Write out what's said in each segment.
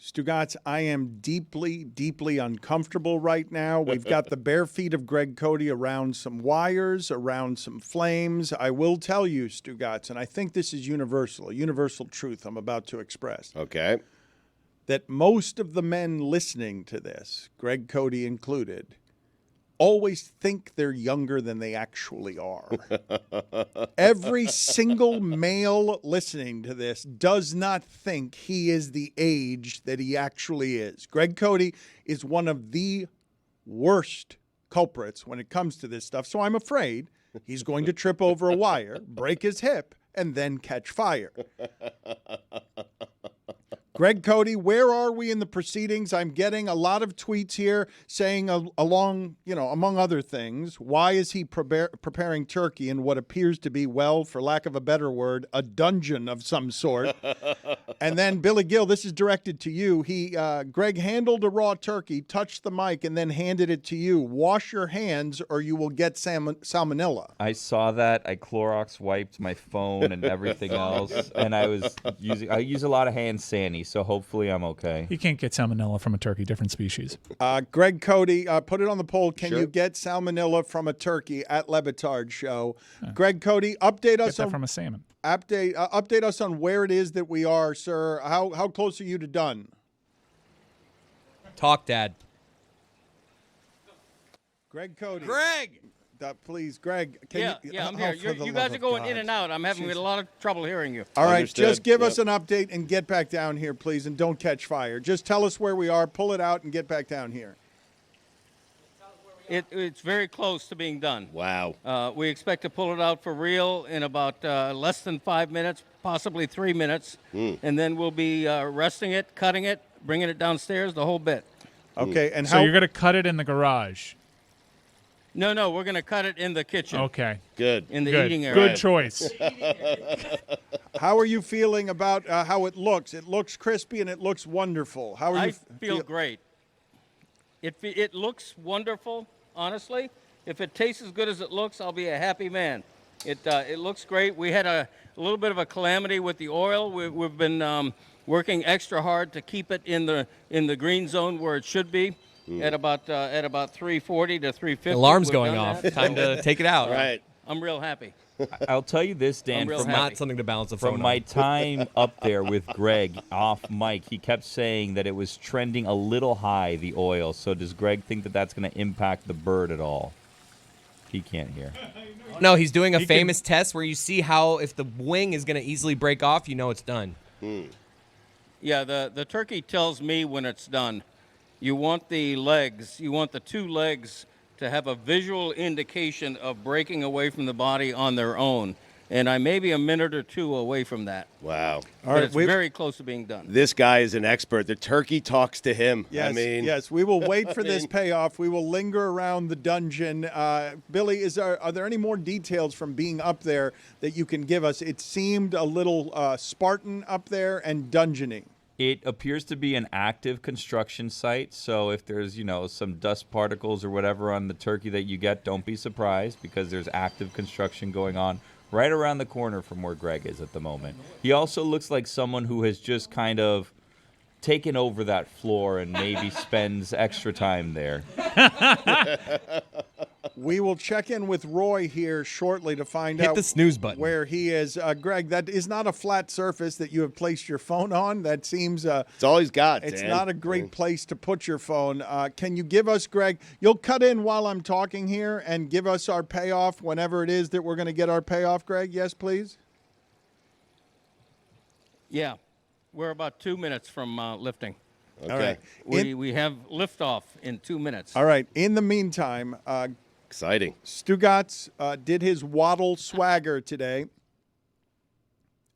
Stugotz, I am deeply, deeply uncomfortable right now. We've got the bare feet of Greg Cote around some wires, around some flames. I will tell you, Stugotz, and I think this is universal, a universal truth I'm about to express. Okay. That most of the men listening to this, Greg Cote included, always think they're younger than they actually are. Every single male listening to this does not think he is the age that he actually is. Greg Cote is one of the worst culprits when it comes to this stuff, so I'm afraid he's going to trip over a wire, break his hip, and then catch fire. Greg Cote, where are we in the proceedings? I'm getting a lot of tweets here saying among other things, why is he preparing turkey in what appears to be, well, for lack of a better word, a dungeon of some sort? And then Billy Gill, this is directed to you. Greg handled a raw turkey, touched the mic, and then handed it to you. Wash your hands or you will get salmonella. I saw that. I Clorox wiped my phone and everything else, and I use a lot of hand sanitizer. So hopefully I'm okay. You can't get salmonella from a turkey, different species. Greg Cote, put it on the poll. Can Sure. you get salmonella from a turkey at LeBatard Show? Greg Cote, update us Get that from a salmon. Update us on where it is that we are, sir. How close are you to done? Talk, Dad. Greg Cote. Greg! Please, Greg. I'm here. You guys are going in and out. I'm having a lot of trouble hearing you. All right, Understood. just give us an update and get back down here, please, and don't catch fire. Just tell us where we are, pull it out, and get back down here. It's very close to being done. Wow. We expect to pull it out for real in about less than 5 minutes, possibly 3 minutes, and then we'll be resting it, cutting it, bringing it downstairs, the whole bit. Okay, and So you're going to cut it in the garage? No, we're going to cut it in the kitchen. Okay. Good. In the Good. eating area. Good choice. how are you feeling about how it looks? It looks crispy and it looks wonderful. How are I you feel great. It looks wonderful, honestly. If it tastes as good as it looks, I'll be a happy man. It looks great. We had a little bit of a calamity with the oil. We've been working extra hard to keep it in the green zone where it should be. At about 340 to 350. Alarm's We've going done off. that. Time to take it out. Right. I'm real happy. I'll tell you this, Dan. real It's happy. not something to balance the phone From my on. time up there with Greg off mic, he kept saying that it was trending a little high, the oil. So does Greg think that that's going to impact the bird at all? He can't hear. No, he's doing a famous test where you see how if the wing is going to easily break off, you know it's done. Yeah, the turkey tells me when it's done. You want the legs, you want the two legs to have a visual indication of breaking away from the body on their own. And I may be a minute or two away from that. Wow. All But right, it's very close to being done. This guy is an expert. The turkey talks to him. Yes, I mean, yes. We will wait for this payoff. We will linger around the dungeon. Billy, are there any more details from being up there that you can give us? It seemed a little Spartan up there and dungeoning. It appears to be an active construction site, so if there's, some dust particles or whatever on the turkey that you get, don't be surprised because there's active construction going on right around the corner from where Greg is at the moment. He also looks like someone who has just kind of taken over that floor and maybe spends extra time there. We will check in with Roy here shortly to find out Hit the snooze button. where he is. Greg, that is not a flat surface that you have placed your phone on. That seems it's all he's got, it's Dan. not a great place to put your phone. Can you give us, Greg, you'll cut in while I'm talking here and give us our payoff whenever it is that we're going to get our payoff, Greg? Yes, please. Yeah, we're about 2 minutes from lifting. Okay. All right. We have liftoff in 2 minutes. All right. In the meantime, Exciting. Stugotz did his waddle swagger today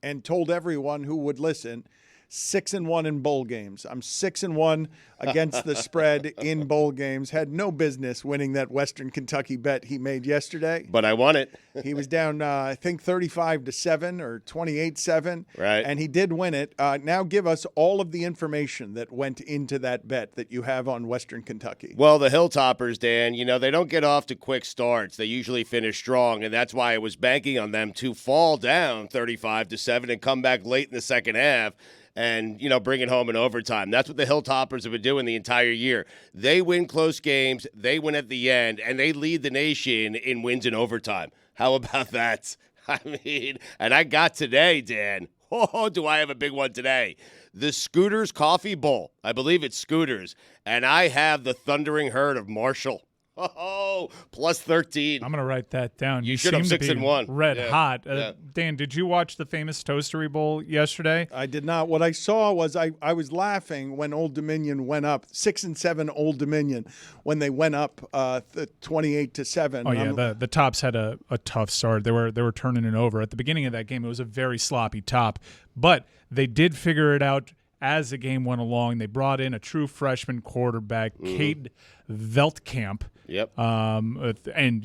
and told everyone who would listen 6-1 in bowl games. I'm 6-1 against the spread in bowl games. Had no business winning that Western Kentucky bet he made yesterday. But I won it. He was down, I think, 35-7 or 28-7. Right. And he did win it. Now give us all of the information that went into that bet that you have on Western Kentucky. Well, the Hilltoppers, Dan, they don't get off to quick starts. They usually finish strong, and that's why I was banking on them to fall down 35-7 and come back late in the second half. and, bring it home in overtime. That's what the Hilltoppers have been doing the entire year. They win close games, they win at the end, and they lead the nation in wins in overtime. How about that? I mean, and I got today, Dan. Oh, do I have a big one today. The Scooters Coffee Bowl. I believe it's Scooters. And I have the Thundering Herd of Marshall. Oh, plus 13. I'm going to write that down. You should have seem to 6 be and 1. Red Yeah. hot. Yeah. Dan, did you watch the famous Toastery Bowl yesterday? I did not. What I saw was I was laughing when Old Dominion went up 6-7. Old Dominion when they went up 28-7. Oh yeah, the Tops had a tough start. They were turning it over at the beginning of that game. It was a very sloppy Top, but they did figure it out as the game went along. They brought in a true freshman quarterback, Cade Veldkamp. Yep. And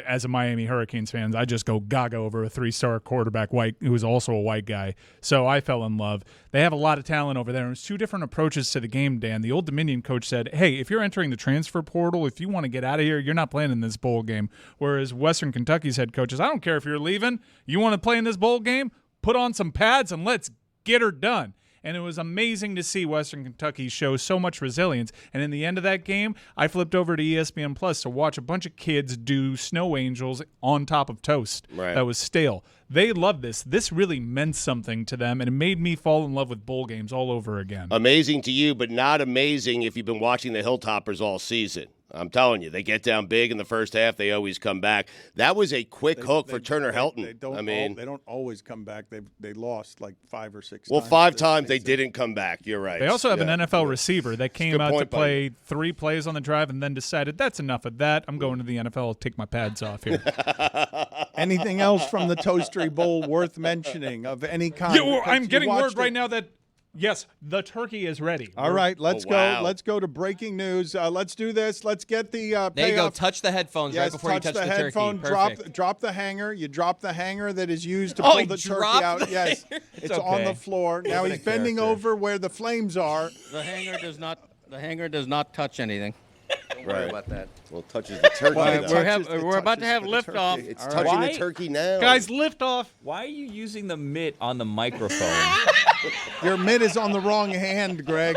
as a Miami Hurricanes fan, I just go gaga over a 3-star quarterback, who was also a white guy. So I fell in love. They have a lot of talent over there. And there's two different approaches to the game, Dan. The Old Dominion coach said, hey, if you're entering the transfer portal, if you want to get out of here, you're not playing in this bowl game. Whereas Western Kentucky's head coach is, I don't care if you're leaving. You want to play in this bowl game? Put on some pads and let's get her done. And it was amazing to see Western Kentucky show so much resilience. And in the end of that game, I flipped over to ESPN Plus to watch a bunch of kids do snow angels on top of toast that was stale. They loved this. This really meant something to them, and it made me fall in love with bowl games all over again. Amazing to you, but not amazing if you've been watching the Hilltoppers all season. I'm telling you, they get down big in the first half. They always come back. That was a quick hook for Turner Helton. They don't always come back. They lost like 5 or 6 times. Well, 5 times they didn't come back. You're right. They also have an NFL receiver that came out to play buddy. 3 plays on the drive and then decided, that's enough of that. I'm going to the NFL. I'll take my pads off here. Anything else from the Toastery Bowl worth mentioning of any kind? I'm getting word right now that, yes, the turkey is ready. All right, let's wow. go. Let's go to breaking news. Let's do this. Let's get the There you go. payoff. Touch the headphones right before you touch the headphone. turkey. Perfect. Drop the hanger. You drop the hanger that is used to pull the turkey out. Yes, it's on the floor. Now he's bending over where the flames are. The hanger does not touch anything. Don't worry about that. Well, it touches the turkey. We're about to have liftoff. It's touching the turkey now. Guys, lift off. Why are you using the mitt on the microphone? Your mitt is on the wrong hand, Greg.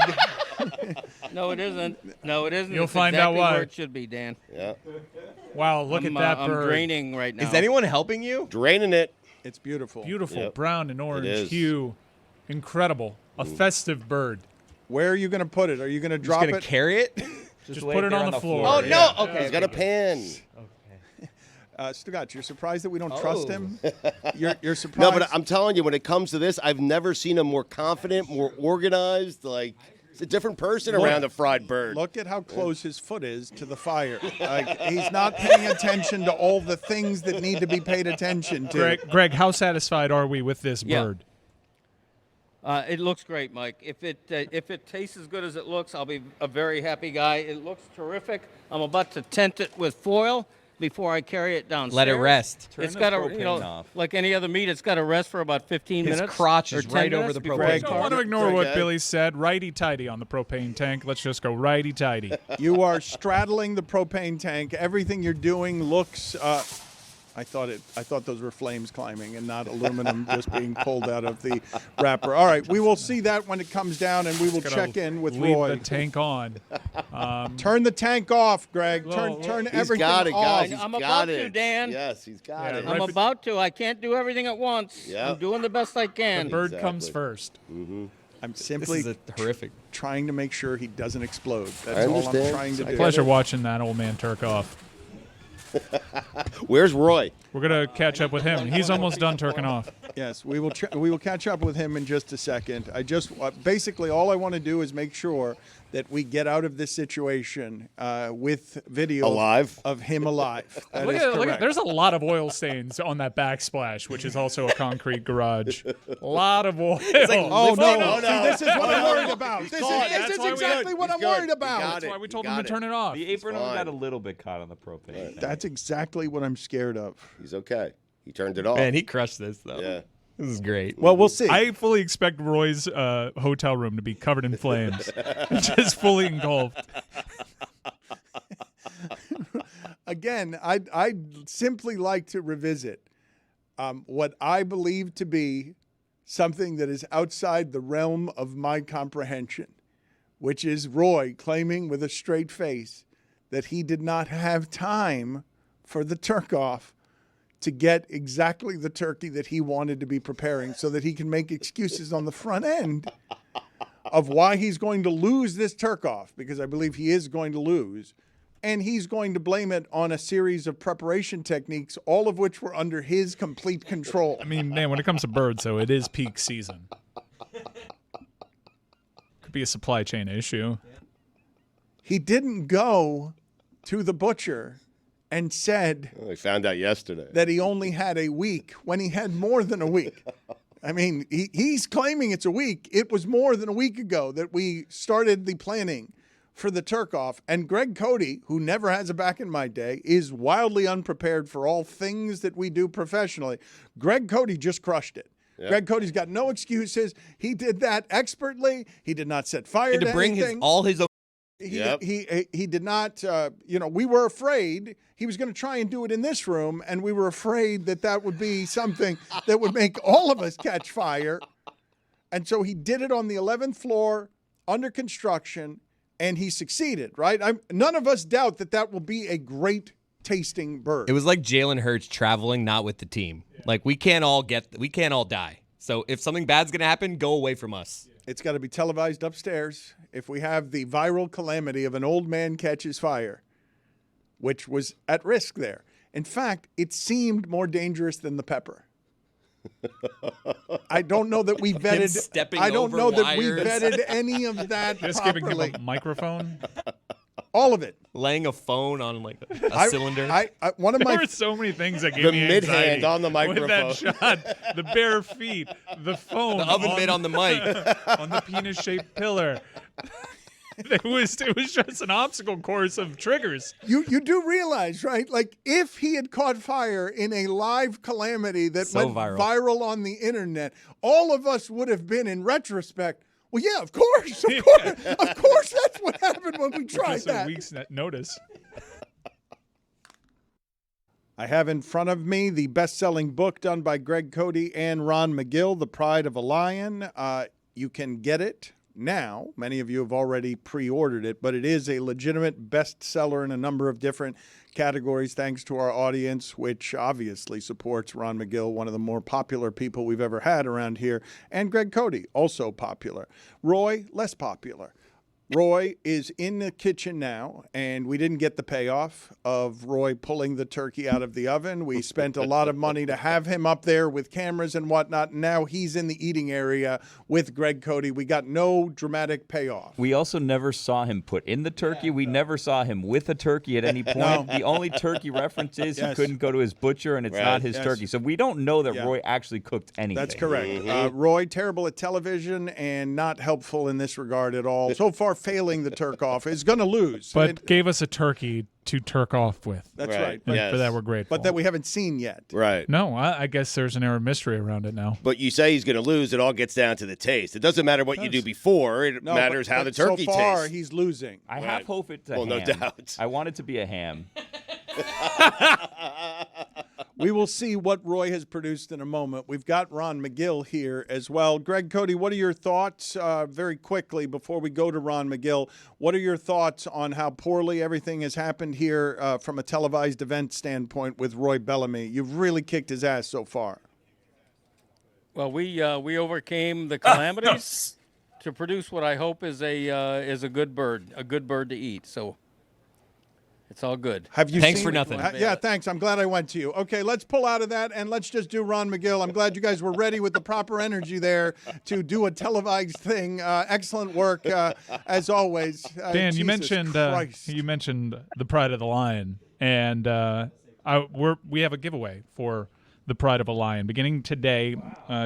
No, it isn't. No, it isn't. You'll It's find exactly out why. where it should be, Dan. Yeah. Wow, look at that I'm bird. draining right now. Is anyone helping you? Draining it. It's beautiful. Beautiful Yep. brown and orange is. hue. Incredible. A festive bird. Where are you going to put it? Are you going to drop Just gonna it? carry it? Just lay put it it there on the floor. Oh Yeah. no! Okay, He's got a pan. Stugotz, you're surprised that we don't trust him? You're surprised? No, but I'm telling you, when it comes to this, I've never seen him more confident, more organized. Like, he's a different person around the fried bird. Look at how close his foot is to the fire. Like, he's not paying attention to all the things that need to be paid attention to. Greg, how satisfied are we with this Yeah. bird? It looks great, Mike. If it tastes as good as it looks, I'll be a very happy guy. It looks terrific. I'm about to tent it with foil before I carry it downstairs. Let it rest. Turn It's the got to, propane off. like any other meat, it's got to rest for about 15 His minutes. crotch or is 10 right over minutes the before propane it's I don't want to cooked. ignore what okay. Billy said. Righty-tighty on the propane tank. Let's just go righty-tighty. You are straddling the propane tank. Everything you're doing looks. I thought those were flames climbing and not aluminum just being pulled out of the wrapper. All right, we will see that when it comes down, and we will check in with Leave Roy. the tank on. Turn the tank off, Greg. Well, Turn He's everything got it, off. guys. He's I'm got about it. to, Dan. Yes, he's got Yeah, it. right. I'm about to. I can't do everything at once. Yeah. I'm doing the best I can. The bird Exactly. comes first. I'm This simply is a horrific. trying to make sure he doesn't explode. That's I all I'm understand. trying to do. Pleasure watching that old man turk off. Where's Roy? We're going to catch up with him. He's almost done turking off. Yes, we will catch up with him in just a second. I just basically all I want to do is make sure that we get out of this situation with video Alive? of him alive. That is Look at, correct. there's a lot of oil stains on that backsplash, which is also a concrete garage. A lot of oil. Oh no! no, See, no. this is what I'm worried about. This caught. is That's why we exactly good. what He's I'm good. worried He about. got That's it. why we He told him got to turn it off. The apron only fine. got a little bit caught on the propane. That's exactly what I'm scared of. He's okay. He turned it off. Man, he crushed this though. Yeah. This is great. Well, we'll see. I fully expect Roy's hotel room to be covered in flames, just fully engulfed. Again, I'd simply like to revisit what I believe to be something that is outside the realm of my comprehension, which is Roy claiming with a straight face that he did not have time for the turk-off to get exactly the turkey that he wanted to be preparing so that he can make excuses on the front end of why he's going to lose this turk-off, because I believe he is going to lose. And he's going to blame it on a series of preparation techniques, all of which were under his complete control. I mean, man, when it comes to birds, though, it is peak season. Could be a supply chain issue. He didn't go to the butcher and said We found out yesterday. that he only had a week when he had more than a week. I mean, he's claiming it's a week. It was more than a week ago that we started the planning for the turk-off. And Greg Cote, who never has a back in my day, is wildly unprepared for all things that we do professionally. Greg Cote just crushed it. Yep. Greg Cote's got no excuses. He did that expertly. He did not set fire to bring anything. all his own. He did not, we were afraid he was going to try and do it in this room, and we were afraid that would be something that would make all of us catch fire. And so he did it on the 11th floor, under construction, and he succeeded, right? None of us doubt that will be a great tasting bird. It was like Jalen Hurts traveling, not with the team. Like we can't all die. So if something bad's going to happen, go away from us. It's got to be televised upstairs. If we have the viral calamity of an old man catches fire, which was at risk there. In fact, it seemed more dangerous than the pepper. I don't know that we vetted. I don't know that we vetted any of that Just properly. giving him a microphone. All of it. Laying a phone on like a cylinder. One of There my were so many things that gave The me mid-hand anxiety. on the microphone. With that shot, the bare feet, the phone, the oven mitt on the mic. on the penis-shaped pillar. It was just an obstacle course of triggers. You do realize, right? Like if he had caught fire in a live calamity that So went viral. on the internet, all of us would have been, in retrospect, well, yeah, of course, of course, that's what happened when we tried Just that. a week's notice. I have in front of me the best-selling book done by Greg Cote and Ron Magill, The Pride of a Lion. You can get it now. Many of you have already pre-ordered it, but it is a legitimate bestseller in a number of different categories, thanks to our audience, which obviously supports Ron Magill, one of the more popular people we've ever had around here, and Greg Cote, also popular. Roy, less popular. Roy is in the kitchen now, and we didn't get the payoff of Roy pulling the turkey out of the oven. We spent a lot of money to have him up there with cameras and whatnot. And now he's in the eating area with Greg Cote. We got no dramatic payoff. We also never saw him put in the turkey. We never saw him with a turkey at any point. No. The only turkey reference is Yes. he couldn't go to his butcher, and it's Right. not his Yes. turkey. So we don't know that Yeah. Roy actually cooked anything. That's correct. Roy, terrible at television and not helpful in this regard at all. So far, failing the turk off, is going to lose. But gave us a turkey to turk off with. That's right. And Yes. for that, we're grateful. But that we haven't seen yet. Right. No, I guess there's an air of mystery around it now. But you say he's going to lose. It all gets down to the taste. It doesn't matter what you do before. It No, matters but- how the but turkey so far, tastes. he's losing. I half hope it's a Well, no ham. doubt. I want it to be a ham. We will see what Roy has produced in a moment. We've got Ron Magill here as well. Greg Cote, what are your thoughts, very quickly, before we go to Ron Magill, what are your thoughts on how poorly everything has happened here from a televised event standpoint with Roy Bellamy? You've really kicked his ass so far. Well, we overcame the calamities to produce what I hope is a good bird to eat. So it's all good. Have you Thanks seen for nothing. Yeah, thanks. I'm glad I went to you. Okay, let's pull out of that and let's just do Ron Magill. I'm glad you guys were ready with the proper energy there to do a televised thing. Excellent work as always. Dan, you Jesus mentioned the Pride of the Lion, and we have a giveaway for the Pride of a Lion beginning today,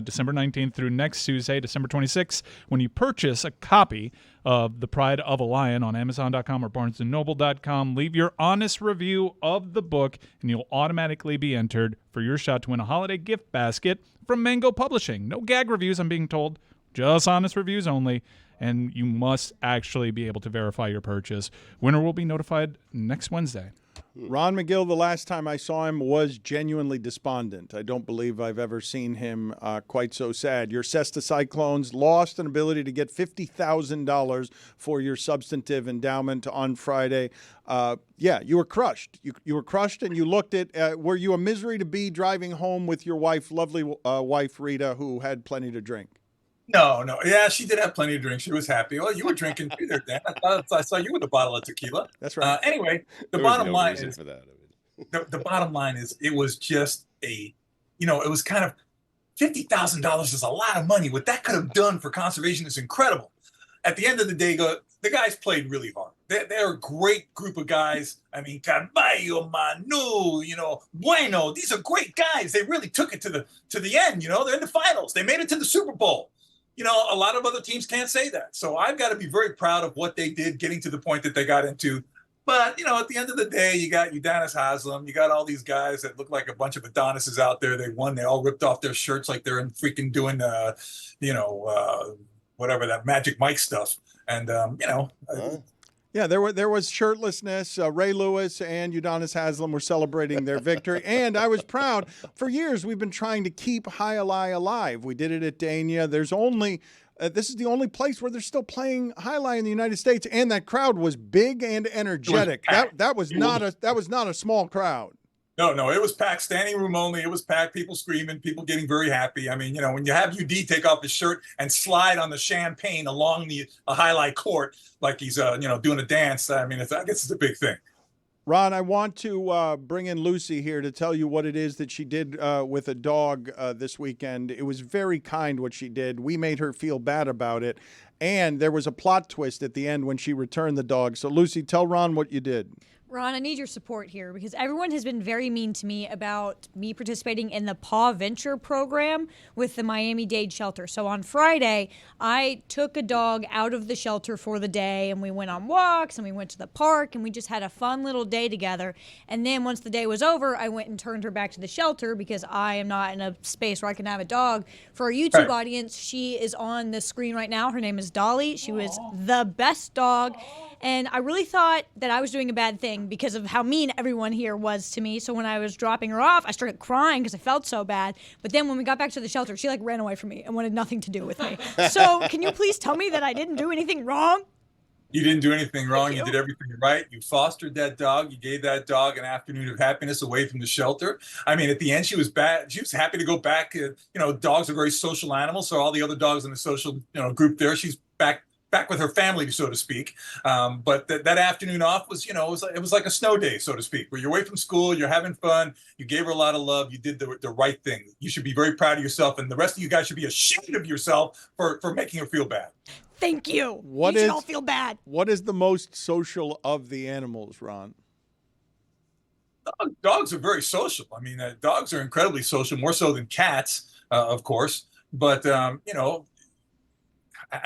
December 19th through next Tuesday, December 26th. When you purchase a copy of The Pride of a Lion on Amazon.com or BarnesandNoble.com, leave your honest review of the book, and you'll automatically be entered for your shot to win a holiday gift basket from Mango Publishing. No gag reviews, I'm being told, just honest reviews only. and you must actually be able to verify your purchase. Winner will be notified next Wednesday. Ron Magill, the last time I saw him, was genuinely despondent. I don't believe I've ever seen him quite so sad. Your Cesta Cyclones lost an ability to get $50,000 for your substantive endowment on Friday. Yeah, you were crushed. You were crushed, and you looked at, were you a misery to be driving home with your wife, lovely wife Rita, who had plenty to drink? No. Yeah, she did have plenty of drinks. She was happy. Well, you were drinking too there, Dan. I saw you with a bottle of tequila. That's right. Anyway, the There was bottom no line reason is for that. the bottom line is it was just it was kind of $50,000 is a lot of money. What that could have done for conservation is incredible. At the end of the day, the guys played really hard. They're a great group of guys. I mean, Carballo, Manu, Bueno. These are great guys. They really took it to the end. They're in the finals. They made it to the Super Bowl. A lot of other teams can't say that. So I've got to be very proud of what they did, getting to the point that they got into. But, at the end of the day, you got Udonis Haslem. You got all these guys that look like a bunch of Adonises out there. They won. They all ripped off their shirts like they're in freaking doing, whatever, that Magic Mike stuff. And, Yeah, there was shirtlessness. Ray Lewis and Udonis Haslem were celebrating their victory, and I was proud. For years, we've been trying to keep High alive. We did it at Dania. There's only this is the only place where they're still playing High in the United States, and that crowd was big and energetic. That was not a small crowd. No, it was packed, standing room only. It was packed, people screaming, people getting very happy. I mean, when you have UD take off his shirt and slide on the champagne along the highlight court like he's, doing a dance, I mean, I guess it's a big thing. Ron, I want to bring in Lucy here to tell you what it is that she did with a dog this weekend. It was very kind what she did. We made her feel bad about it. And there was a plot twist at the end when she returned the dog. So, Lucy, tell Ron what you did. Ron, I need your support here because everyone has been very mean to me about me participating in the Paw Venture program with the Miami-Dade shelter. So on Friday, I took a dog out of the shelter for the day, and we went on walks, and we went to the park, and we just had a fun little day together. And then once the day was over, I went and turned her back to the shelter because I am not in a space where I can have a dog. For our YouTube audience, she is on the screen right now. Her name is Dolly. She was the best dog. And I really thought that I was doing a bad thing because of how mean everyone here was to me. So when I was dropping her off, I started crying because I felt so bad. But then when we got back to the shelter, she ran away from me and wanted nothing to do with me. So can you please tell me that I didn't do anything wrong? You didn't do anything wrong. You did everything right. You fostered that dog. You gave that dog an afternoon of happiness away from the shelter. I mean, at the end, she was happy to go back. Dogs are very social animals. So all the other dogs in the social group there, she's back with her family, so to speak. But that afternoon off was, it was like a snow day, so to speak, where you're away from school, you're having fun, you gave her a lot of love, you did the right thing. You should be very proud of yourself, and the rest of you guys should be ashamed of yourself for making her feel bad. Thank you. You should all feel bad. What is the most social of the animals, Ron? Dogs are very social. I mean, dogs are incredibly social, more so than cats, of course. But, I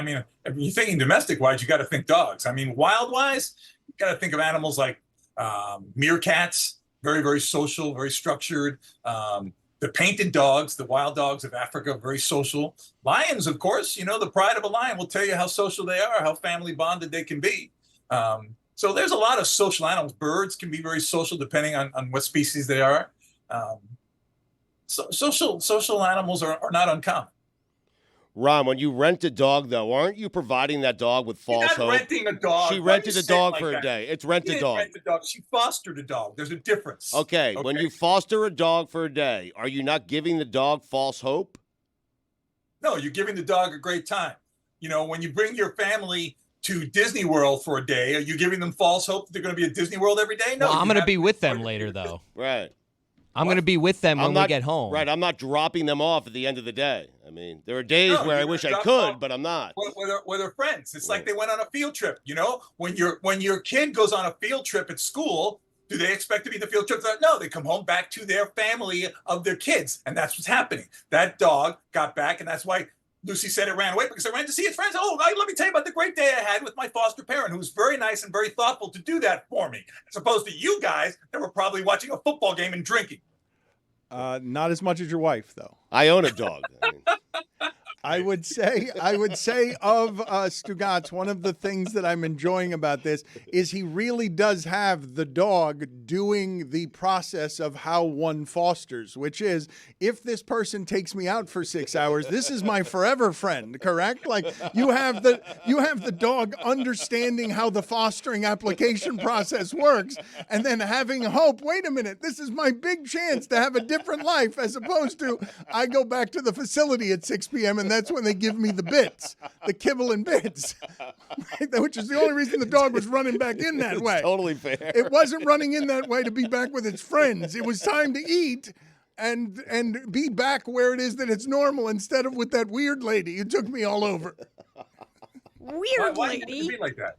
mean, if you're thinking domestic-wise, you got to think dogs. I mean, wild-wise, you got to think of animals like meerkats, very, very social, very structured. The painted dogs, the wild dogs of Africa, very social. Lions, of course, the pride of a lion will tell you how social they are, how family bonded they can be. So there's a lot of social animals. Birds can be very social depending on what species they are. So social animals are not uncommon. Ron, when you rent a dog, though, aren't you providing that dog with false hope? You're not renting a dog. She rented a dog for a day. It's rent a dog. Rent a dog. She fostered a dog. There's a difference. Okay, when you foster a dog for a day, are you not giving the dog false hope? No, you're giving the dog a great time. When you bring your family to Disney World for a day, are you giving them false hope that they're going to be at Disney World every day? No. Well, I'm going to be with them later, though. Right. I'm going to be with them when we get home. Right. I'm not dropping them off at the end of the day. I mean, there are days where I wish I could, but I'm not. With their friends. It's like they went on a field trip. When your kid goes on a field trip at school, do they expect to be the field trip? No, they come home back to their family of their kids. And that's what's happening. That dog got back, and that's why Lucy said it ran away, because it ran to see its friends. Let me tell you about the great day I had with my foster parent, who was very nice and very thoughtful to do that for me, as opposed to you guys that were probably watching a football game and drinking. Not as much as your wife, though. I own a dog. I would say of Stugotz, one of the things that I'm enjoying about this is he really does have the dog doing the process of how one fosters, which is, if this person takes me out for 6 hours, this is my forever friend, correct? Like you have the dog understanding how the fostering application process works, and then having hope, wait a minute, this is my big chance to have a different life, as opposed to I go back to the facility at 6 p.m. and that's when they give me the bits, the kibble and bits, which is the only reason the dog was running back in that way. Totally fair. It wasn't running in that way to be back with its friends. It was time to eat and be back where it is that it's normal, instead of with that weird lady who took me all over. Weird Why do you have to lady. be like that?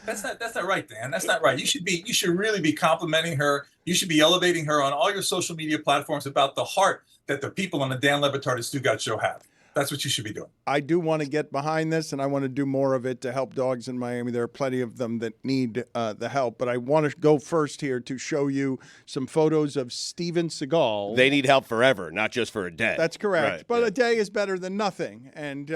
That's not right, Dan. That's not right. You should really be complimenting her. You should be elevating her on all your social media platforms about the heart that the people on the Dan Le Batard Stugotz show have. That's what you should be doing. I do want to get behind this, and I want to do more of it to help dogs in Miami. There are plenty of them that need the help, but I want to go first here to show you some photos of Steven Seagal. They need help forever, not just for a day. That's correct, Right, but yeah. a day is better than nothing, and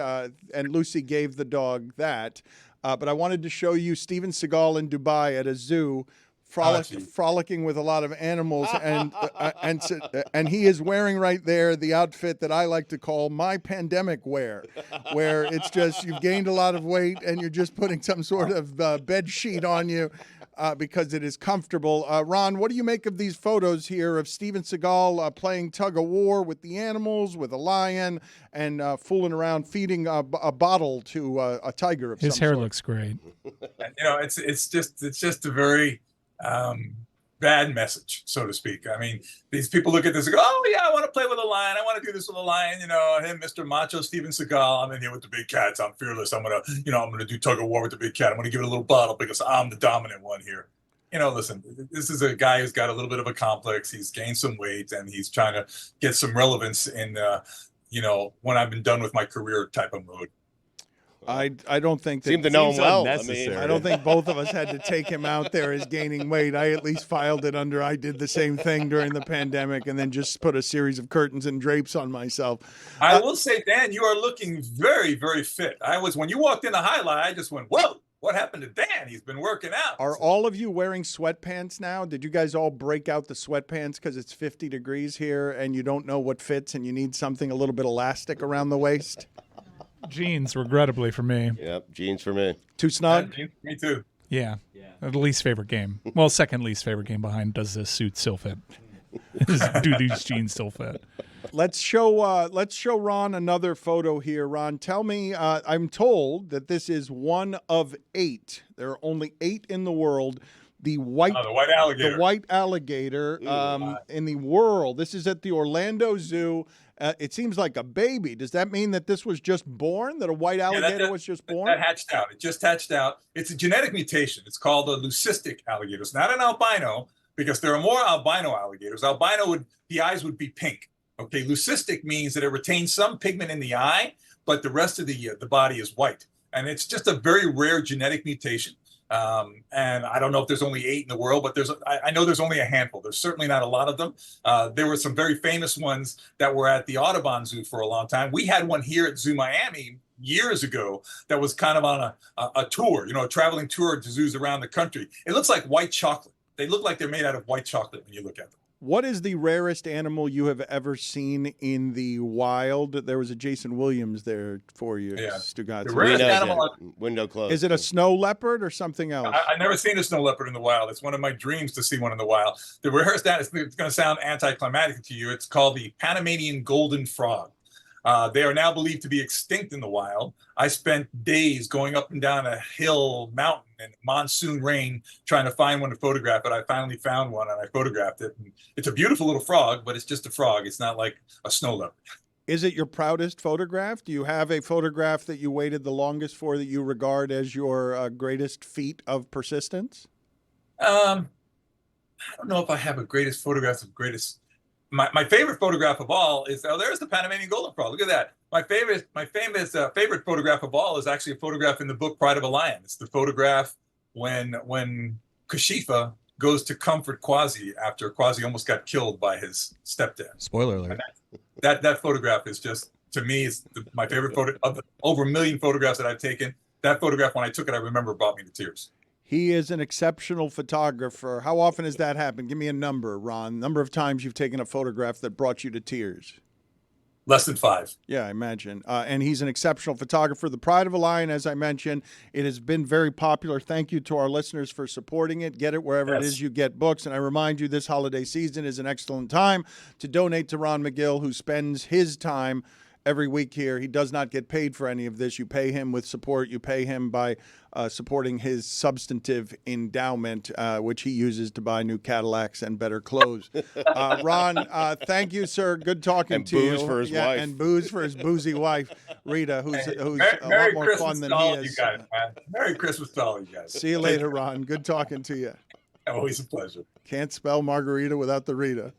Lucy gave the dog that. But I wanted to show you Steven Seagal in Dubai at a zoo, frolicking with a lot of animals, and he is wearing right there the outfit that I like to call my pandemic wear, where it's just you've gained a lot of weight and you're just putting some sort of bed sheet on you because it is comfortable. Ron, what do you make of these photos here of Steven Seagal playing tug of war with the animals, with a lion, and fooling around feeding a bottle to a tiger of His some hair sort? looks great. It's just a very bad message, so to speak. I mean, these people look at this and go, oh yeah, I want to play with a lion. I want to do this with a lion. Him, Mr. Macho, Steven Seagal. I'm in here with the big cats. I'm fearless. I'm gonna do tug of war with the big cat. I'm gonna give it a little bottle because I'm the dominant one here. Listen, this is a guy who's got a little bit of a complex. He's gained some weight and he's trying to get some relevance in, when I've been done with my career type of mode. I don't think that Seem to know him well. unnecessary. I don't think both of us had to take him out there as gaining weight. I at least filed it under I did the same thing during the pandemic and then just put a series of curtains and drapes on myself. I will say, Dan, you are looking very, very fit. When you walked in the highlight, I just went, whoa, what happened to Dan? He's been working out. Are all of you wearing sweatpants now? Did you guys all break out the sweatpants because it's 50 degrees here and you don't know what fits and you need something a little bit elastic around the waist? Jeans, regrettably for me. Yep, jeans for me. Too snug? Me too. Yeah. The least favorite game. Well, second least favorite game behind does this suit still fit? Do these jeans still fit? Let's show Ron another photo here. Ron, tell me, I'm told that this is one of 8. There are only 8 in the world. The white alligator. The white alligator in the world. This is at the Orlando Zoo. It seems like a baby. Does that mean that this was just born? That a white alligator was just born? That hatched out. It just hatched out. It's a genetic mutation. It's called a leucistic alligator. It's not an albino because there are more albino alligators. The eyes would be pink. Okay, leucistic means that it retains some pigment in the eye, but the rest of the body is white. And it's just a very rare genetic mutation. And I don't know if there's only 8 in the world, but I know there's only a handful. There's certainly not a lot of them. There were some very famous ones that were at the Audubon Zoo for a long time. We had one here at Zoo Miami years ago that was kind of on a tour, a traveling tour to zoos around the country. It looks like white chocolate. They look like they're made out of white chocolate when you look at them. What is the rarest animal you have ever seen in the wild? There was a Jason Williams there for you, Yeah. Stugotz. The rarest animal. Window closed. Is it a snow leopard or something else? I've never seen a snow leopard in the wild. It's one of my dreams to see one in the wild. The rarest animal, it's going to sound anticlimactic to you. It's called the Panamanian golden frog. They are now believed to be extinct in the wild. I spent days going up and down a mountain in monsoon rain trying to find one to photograph it. I finally found one and I photographed it. And it's a beautiful little frog, but it's just a frog. It's not like a snow leopard. Is it your proudest photograph? Do you have a photograph that you waited the longest for that you regard as your greatest feat of persistence? I don't know if I have a greatest photograph of greatest. My favorite photograph of all is there's the Panamanian golden frog. Look at that. My famous favorite photograph of all is actually a photograph in the book Pride of a Lion. It's the photograph when Kashifa goes to comfort Kwasi after Kwasi almost got killed by his stepdad. Spoiler alert. That photograph is just to me, is my favorite photo of the over 1 million photographs that I've taken. That photograph, when I took it, I remember brought me to tears. He is an exceptional photographer. How often has that happened? Give me a number, Ron. Number of times you've taken a photograph that brought you to tears. Less than 5. Yeah, I imagine. And he's an exceptional photographer. The Pride of a Lion, as I mentioned, it has been very popular. Thank you to our listeners for supporting it. Get it wherever it is you get books. And I remind you, this holiday season is an excellent time to donate to Ron Magill, who spends his time every week here. He does not get paid for any of this. You pay him with support. You pay him by supporting his substantive endowment, which he uses to buy new Cadillacs and better clothes. Ron, thank you, sir. Good talking And to you. booze for his wife. And booze for his boozy wife, Rita, who's a lot Merry more Christmas fun than to he all of is. you guys, man. Merry Christmas to all of you guys. See you later, Ron. Good talking to you. Always a pleasure. Can't spell margarita without the Rita.